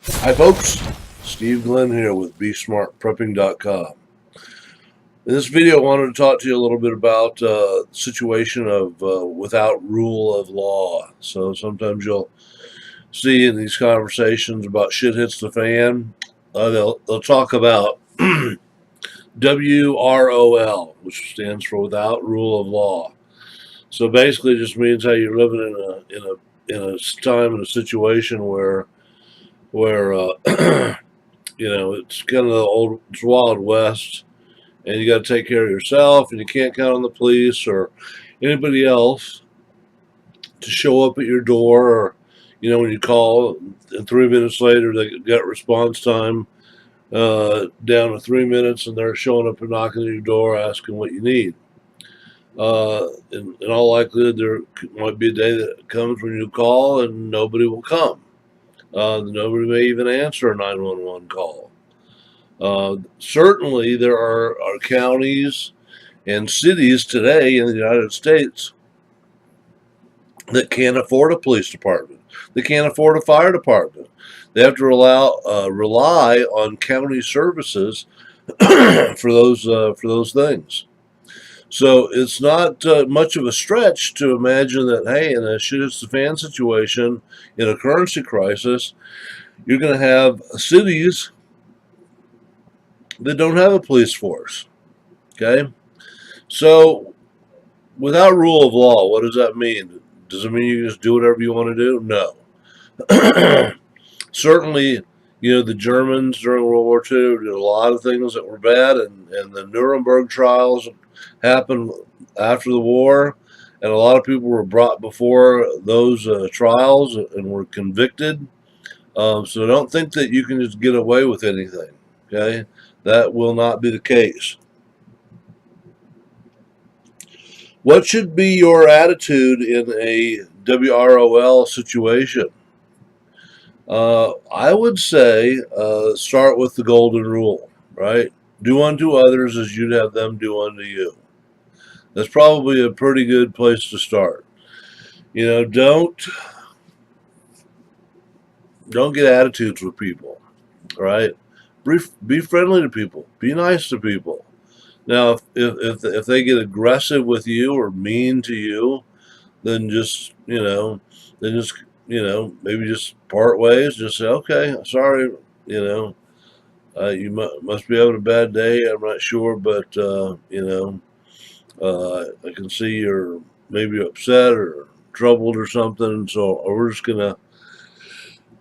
Hi folks, Steve Glenn here with BeSmartPrepping.com. In this video I wanted to talk to you a little bit about the situation of without rule of law. So sometimes you'll see in these conversations about shit hits the fan, they'll talk about WROL, which stands for without rule of law. So basically it just means how you're living in a time, in a situation where it's kind of it's Wild West, and you got to take care of yourself, and you can't count on the police or anybody else to show up at your door, or when you call, and 3 minutes later they got response time down to 3 minutes, and they're showing up and knocking at your door asking what you need. In all likelihood, there might be a day that comes when you call and nobody will come. Nobody may even answer a 911 call. Certainly, there are counties and cities today in the United States that can't afford a police department. They can't afford a fire department. They have to rely on county services for those things. So it's not much of a stretch to imagine that, hey, in a shit hits the fan situation, in a currency crisis, you're going to have cities that don't have a police force. Okay? So, without rule of law, what does that mean? Does it mean you can just do whatever you want to do? No. Certainly, the Germans during World War II did a lot of things that were bad, and the Nuremberg trials happened after the war, and a lot of people were brought before those trials and were convicted. So don't think that you can just get away with anything. Okay? That will not be the case. What should be your attitude in a WROL situation? I would say start with the golden rule, right? Do unto others as you'd have them do unto you. That's probably a pretty good place to start. Don't get attitudes with people, right? Be friendly to people. Be nice to people. Now, if they get aggressive with you or mean to you, then maybe just part ways. Just say, okay, sorry, you must be having a bad day. I'm not sure, but I can see you're maybe upset or troubled or something. So we're just gonna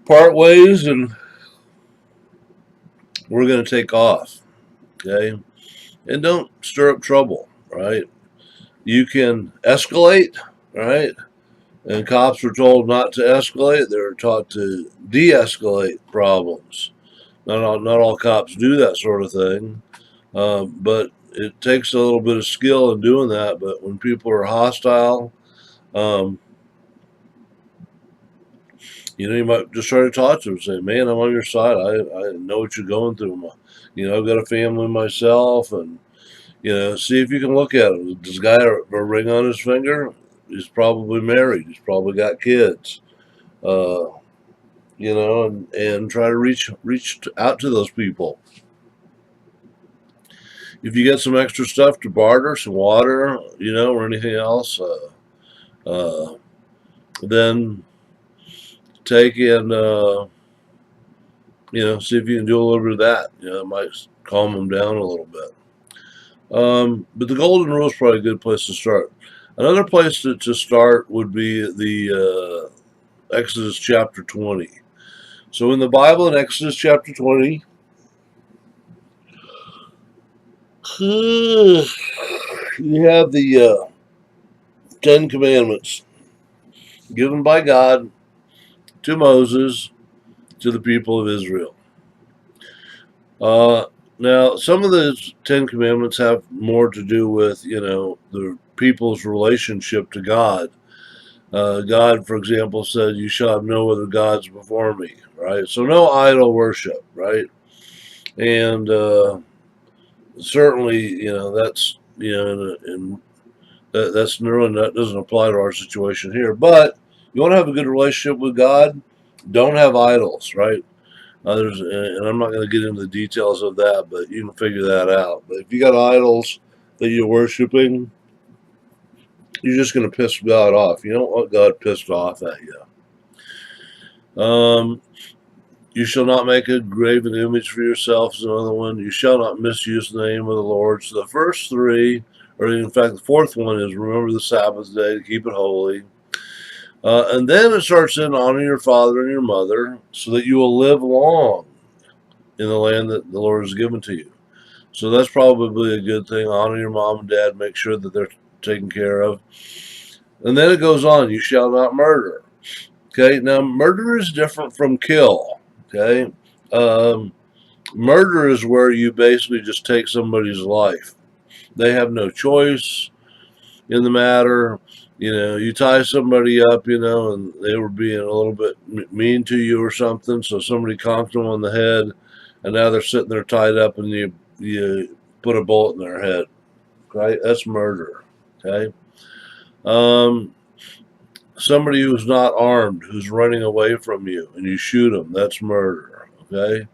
part ways, and we're gonna take off. Okay, and don't stir up trouble. Right? You can escalate. Right? And cops are told not to escalate. They're taught to de-escalate problems. Not all cops do that sort of thing, but it takes a little bit of skill in doing that. But when people are hostile, you might just try to talk to them and say, "Man, I'm on your side. I know what you're going through. I've got a family myself, and see if you can look at him. Does this guy have a ring on his finger? He's probably married. He's probably got kids. Uh, and try to reach out to those people. If you get some extra stuff to barter, some water, or anything else, then take and see if you can do a little bit of that. It might calm them down a little bit. But the golden rule is probably a good place to start. Another place to start would be the Exodus chapter 20. So in the Bible, in Exodus chapter 20, you have the Ten Commandments given by God to Moses, to the people of Israel. Now, some of the Ten Commandments have more to do with, the people's relationship to God. God, for example, said, "You shall have no other gods before me," right? So no idol worship, right? And certainly, that's, and that doesn't apply to our situation here. But you want to have a good relationship with God, don't have idols, right? Others, and I'm not going to get into the details of that, but you can figure that out. But if you got idols that you're worshiping, you're just going to piss God off. You don't want God pissed off at you. You shall not make a graven image for yourself is another one. You shall not misuse the name of the Lord. So the first three, or in fact, the fourth one is remember the Sabbath day to keep it holy. And then it starts in honor your father and your mother so that you will live long in the land that the Lord has given to you. So that's probably a good thing. Honor your mom and dad. Make sure that they're taken care of. And then it goes on. You shall not murder. Okay. Now, murder is different from kill. Okay. Murder is where you basically just take somebody's life. They have no choice in the matter. You tie somebody up, and they were being a little bit mean to you or something. So somebody conked them on the head, and now they're sitting there tied up, and you put a bullet in their head. Right? That's murder. Okay. Somebody who's not armed, who's running away from you, and you shoot them. That's murder. Okay.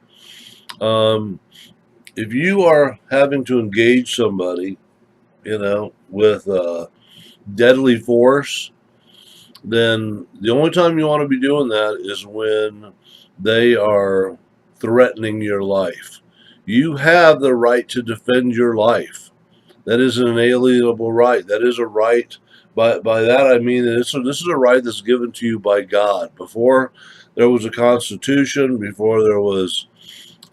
If you are having to engage somebody, with deadly force, then the only time you want to be doing that is when they are threatening your life. You have the right to defend your life. That is an inalienable right. That is a right. By that I mean this is a right that's given to you by God. Before there was a constitution, before there was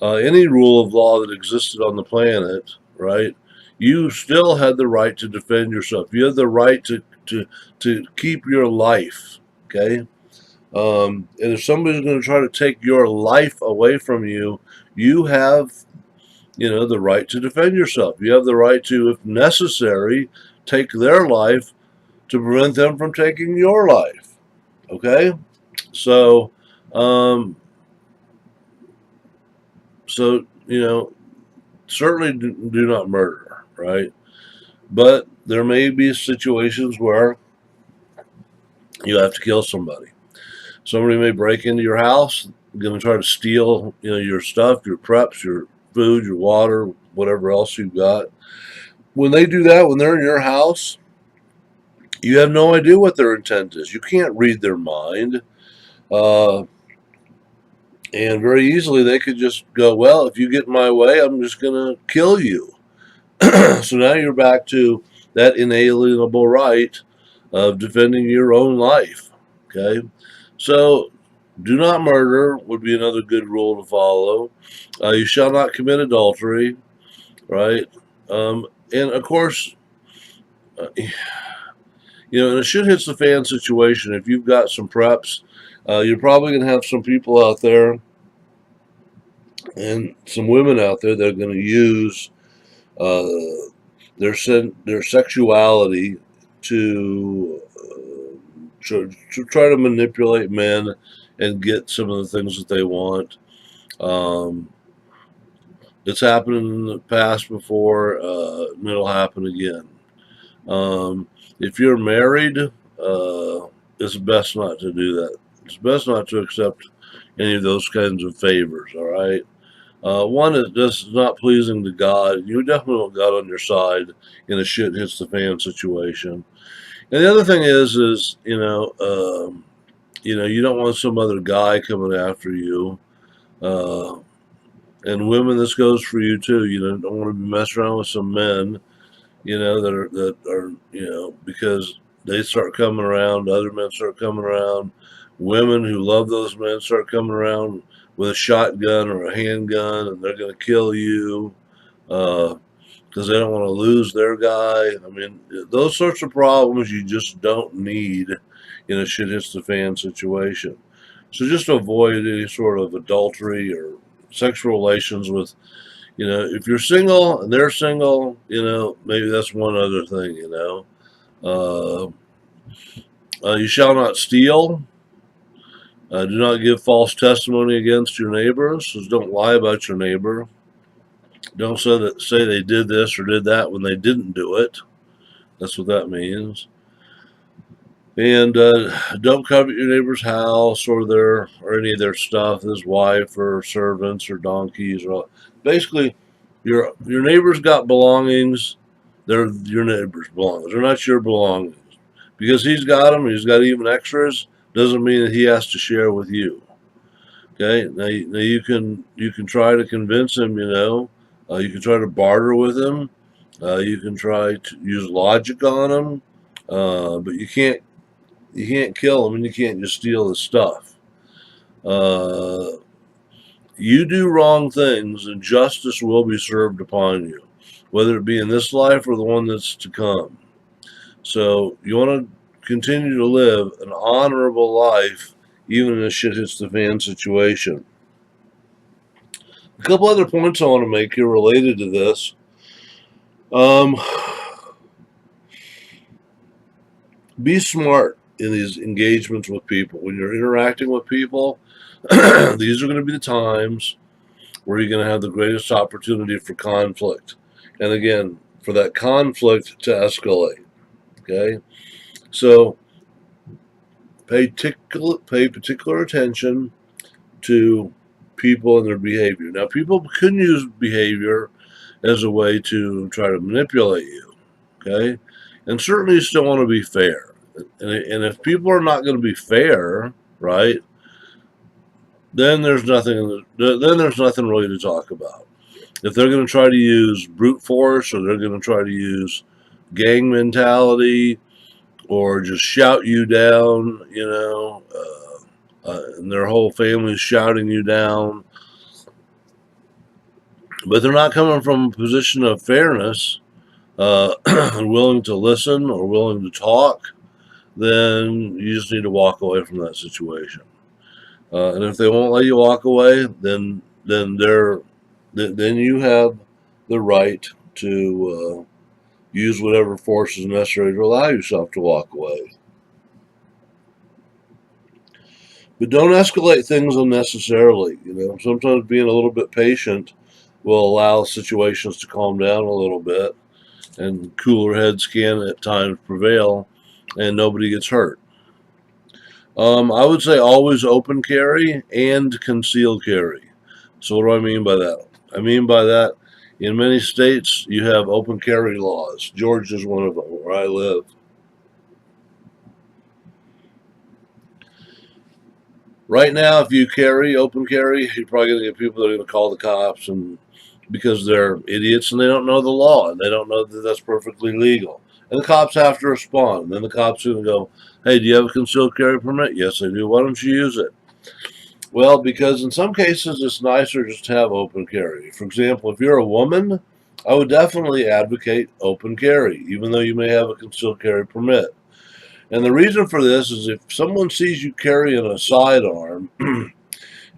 any rule of law that existed on the planet, right? You still had the right to defend yourself. You had the right to keep your life. Okay. And if somebody's going to try to take your life away from you, you have, the right to defend yourself. You have the right to, if necessary, take their life to prevent them from taking your life. Okay. So, um, certainly do not murder, right? But there may be situations where you have to kill somebody. Somebody may break into your house, going to try to steal, your stuff, your preps, your food, your water, whatever else you've got. When they do that, when they're in your house, you have no idea what their intent is. You can't read their mind. And very easily they could just go, well, if you get in my way, I'm just going to kill you. So now you're back to that inalienable right of defending your own life. Okay. So do not murder would be another good rule to follow. You shall not commit adultery. Right. And of course, in a shit hits the fan situation, if you've got some preps, you're probably going to have some people out there and some women out there that are going to use uh, their sexuality to, to try to manipulate men and get some of the things that they want. Um, it's happened in the past before, and it'll happen again. If you're married, it's best not to do that. It's best not to accept any of those kinds of favors. All right. One is just not pleasing to God. You definitely want God on your side in a shit hits the fan situation. And the other thing is you don't want some other guy coming after you. Uh, and women, this goes for you too. You don't want to be messing around with some men, that are because they start coming around, other men start coming around. Women who love those men start coming around with a shotgun or a handgun, and they're going to kill you because they don't want to lose their guy. I mean, those sorts of problems you just don't need in a shit hits the fan situation. So just avoid any sort of adultery or sexual relations with, if you're single and they're single, maybe that's one other thing. Uh, you shall not steal. Do not give false testimony against your neighbors. So don't lie about your neighbor. Don't say they did this or did that when they didn't do it. That's what that means. And don't covet your neighbor's house or any of their stuff, his wife or servants or donkeys or basically your neighbor's got belongings. They're your neighbor's belongings. They're not your belongings. Because he's got them, he's got even extras, doesn't mean that he has to share with you. Okay, now you can try to convince him. You can try to barter with him. You can try to use logic on him, but you can't kill him and you can't just steal his stuff. Uh, you do wrong things, and justice will be served upon you, whether it be in this life or the one that's to come. So you want to continue to live an honorable life, even in a shit hits the fan situation. A couple other points I want to make here related to this. Um, be smart in these engagements with people. When you're interacting with people, these are going to be the times where you're going to have the greatest opportunity for conflict. And again, for that conflict to escalate. Okay? So pay particular attention to people and their behavior. Now, people can use behavior as a way to try to manipulate you. Okay? And certainly you still want to be fair. And if people are not going to be fair, right, then there's nothing really to talk about. If they're going to try to use brute force or they're going to try to use gang mentality or just shout you down, and their whole family's shouting you down, but they're not coming from a position of fairness, and willing to listen or willing to talk, then you just need to walk away from that situation. And if they won't let you walk away, then you have the right to use whatever force is necessary to allow yourself to walk away. But don't escalate things unnecessarily. Sometimes being a little bit patient will allow situations to calm down a little bit, and cooler heads can at times prevail, and nobody gets hurt. I would say always open carry and conceal carry. So what do I mean by that? I mean by that, in many states you have open carry laws. Georgia is one of them where I live. Right now, if you open carry, you're probably going to get people that are going to call the cops, and because they're idiots and they don't know the law and they don't know that that's perfectly legal. And the cops have to respond. And then the cops are going to go, "Hey, do you have a concealed carry permit?" "Yes, I do." "Why don't you use it?" Well, because in some cases it's nicer just to have open carry. For example, if you're a woman, I would definitely advocate open carry, even though you may have a concealed carry permit. And the reason for this is if someone sees you carrying a sidearm and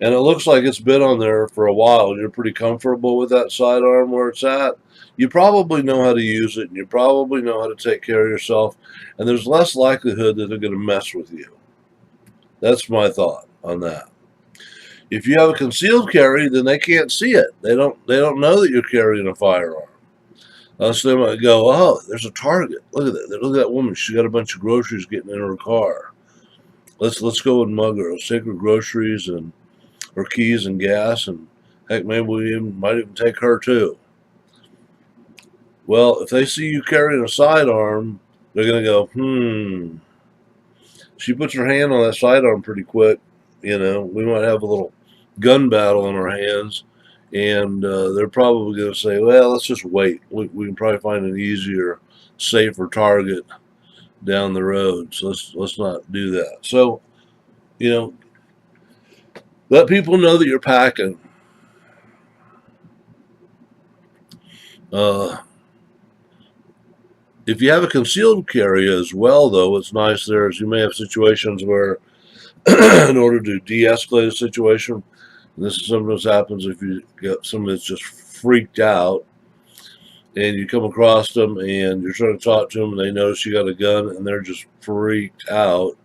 it looks like it's been on there for a while and you're pretty comfortable with that sidearm where it's at, you probably know how to use it and you probably know how to take care of yourself, and there's less likelihood that they're going to mess with you. That's my thought on that. If you have a concealed carry, then they can't see it. They don't know that you're carrying a firearm. So they might go, "Oh, there's a target. Look at that. Look at that woman. She's got a bunch of groceries getting in her car. Let's go and mug her. Let's take her groceries and her keys and gas, and heck, maybe might even take her too." Well, if they see you carrying a sidearm, they're going to go, she puts her hand on that sidearm pretty quick. We might have a little gun battle on our hands, and they're probably going to say, "Well, let's just wait. We can probably find an easier, safer target down the road. So let's not do that." So, let people know that you're packing. If you have a concealed carry as well, though, what's nice there is you may have situations where, in order to de-escalate a situation, and this sometimes happens if you get someone that's just freaked out, and you come across them and you're trying to talk to them and they notice you got a gun and they're just freaked out,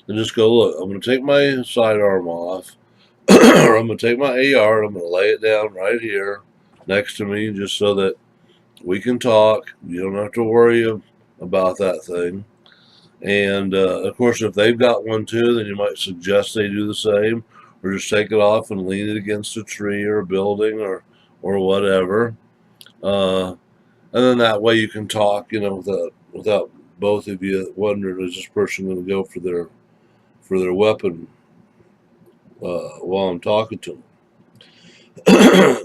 and just go, "Look, I'm going to take my sidearm off, or I'm going to take my AR and I'm going to lay it down right here next to me just so that we can talk. You don't have to worry about that thing. And of course, if they've got one too, then you might suggest they do the same, or just take it off and lean it against a tree or a building or whatever. And then that way you can talk, without both of you wondering, is this person going to go for their weapon while I'm talking to them?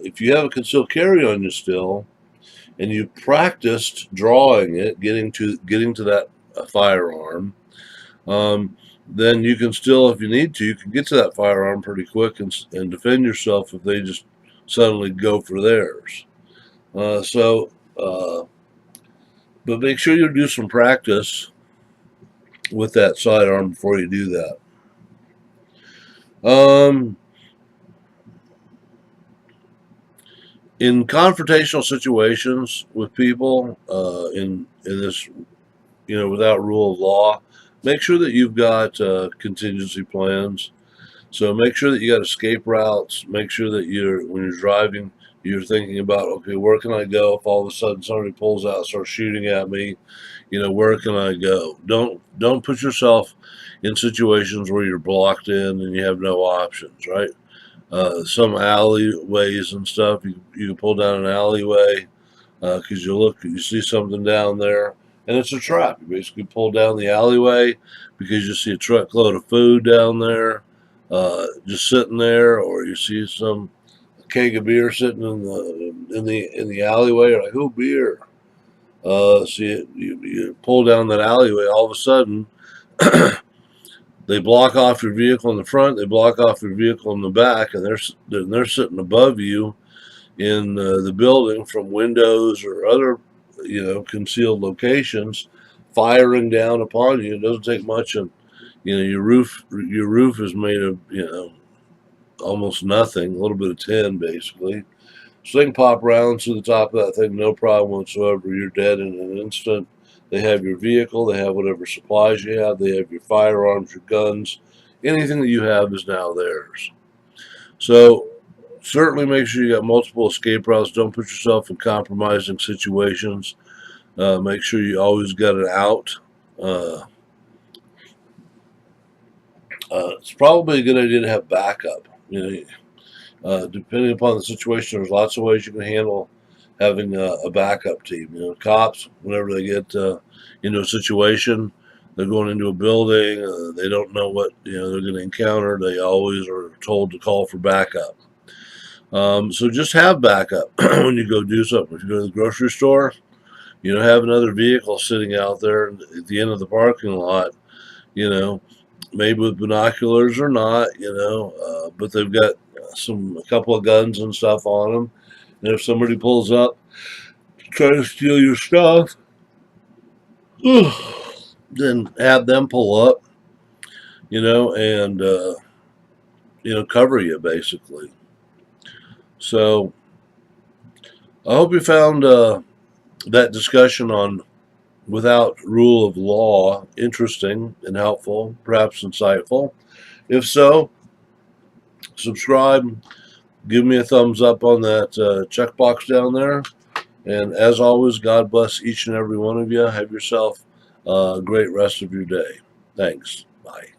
If you have a concealed carry on you still, and you practiced drawing it, getting to that firearm, then you can still, if you need to, you can get to that firearm pretty quick and defend yourself if they just suddenly go for theirs. But make sure you do some practice with that sidearm before you do that. In confrontational situations with people, in this, without rule of law, make sure that you've got contingency plans. So make sure that you got escape routes. Make sure that when you're driving, you're thinking about, okay, where can I go if all of a sudden somebody pulls out and starts shooting at me? Where can I go? Don't put yourself in situations where you're blocked in and you have no options, right? Some alleyways and stuff, you can pull down an alleyway because you see something down there, and it's a trap. You basically pull down the alleyway because you see a truckload of food down there, just sitting there, or you see some keg of beer sitting in the alleyway. You're like, oh, beer. You pull down that alleyway. All of a sudden, they block off your vehicle in the front. They block off your vehicle in the back, and they're sitting above you in the building from windows or other, concealed locations, firing down upon you. It doesn't take much, and your roof is made of almost nothing, a little bit of tin basically. So they can pop rounds to the top of that thing, no problem whatsoever. You're dead in an instant. They have your vehicle, they have whatever supplies you have, they have your firearms, your guns, anything that you have is now theirs. So certainly make sure you got multiple escape routes. Don't put yourself in compromising situations. Make sure you always got an out. It's probably a good idea to have backup. Depending upon the situation, there's lots of ways you can handle having a backup team. Cops, whenever they get into a situation, they're going into a building, they don't know what they're going to encounter. They always are told to call for backup. So just have backup when you go do something. If you go to the grocery store, have another vehicle sitting out there at the end of the parking lot, maybe with binoculars or not, but they've got a couple of guns and stuff on them. And if somebody pulls up to try to steal your stuff, then have them pull up, and cover you basically. So I hope you found that discussion on without rule of law interesting and helpful, perhaps insightful. If so, subscribe, give me a thumbs up on that checkbox down there. And as always, God bless each and every one of you. Have yourself a great rest of your day. Thanks. Bye.